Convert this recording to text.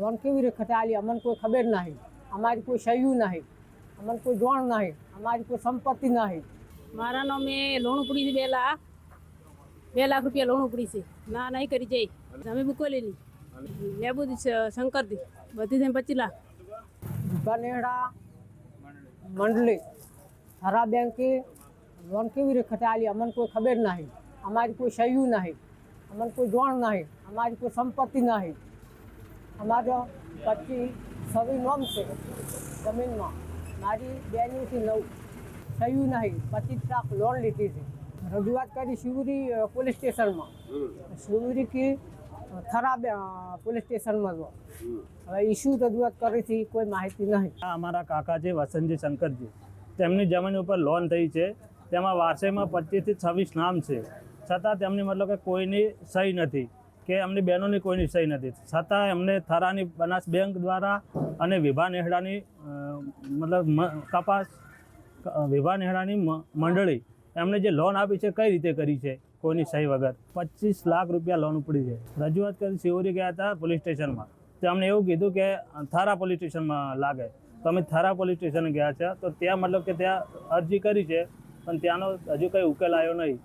Loan કેવી રીતે આલી અમને કોઈ ખબર નહીં, અમારી કોઈ સહયું નહીં, અમને કોઈ જાણ નહીં, અમારી કોઈ સંપત્તિ નહીં. મારા નામે લોન ઉપડી છે 2 લાખ રૂપિયા લોન ઉપડી છે. ના નહીં કરી જઈ અમે બુકોલીની લેબુદી શંકરથી બધી થઈને 25 લાખ. બનેડા મંડળી થરા બેંકે લોન કેવી રીતે આલી અમને કોઈ ખબર નહીં, અમારી કોઈ સહયું નહીં, અમને કોઈ જાણ નહીં, અમારી કોઈ સંપત્તિ નહીં. અમારો 25 નામ છે જમીનમાં, મારી 2 થી 9 સહયું નહીં, 25 લાખ લોન લીધી છે. રજૂઆત કરી શિવરી પોલીસ સ્ટેશનમાં, શિવરી કે થરા પોલીસ સ્ટેશનમાં જો હવે ઇસ્યુ રજૂઆત કરી હતી, કોઈ માહિતી નહીં. અમારા કાકા છે વસંતજી શંકરજી, તેમની જમીન ઉપર લોન થઈ છે. તેમાં વારસાઈમાં 25 થી 26 નામ છે, છતાં તેમની મતલબ કે કોઈની સહી નથી કે એમની બહેનોની કોઈની સહી નથી. છતાં એમને થરાની બનાસ બેંક દ્વારા અને વિભા નેહડાની મતલબ કપાસ વિભા નેહડાની મંડળી એમને જે લોન આપી છે કઈ રીતે કરી છે કોઈની સહી વગર. 25 લાખ રૂપિયા લોન ઉપડી છે. રજૂઆત કરી શિવરી ગયા હતા પોલીસ સ્ટેશનમાં, તો અમને એવું કીધું કે થરા પોલીસ સ્ટેશનમાં લાગે. તો અમે થરા પોલીસ સ્ટેશન ગયા છે, તો ત્યાં મતલબ કે ત્યાં અરજી કરી છે, પણ ત્યાંનો હજુ કંઈ ઉકેલ આવ્યો નહીં.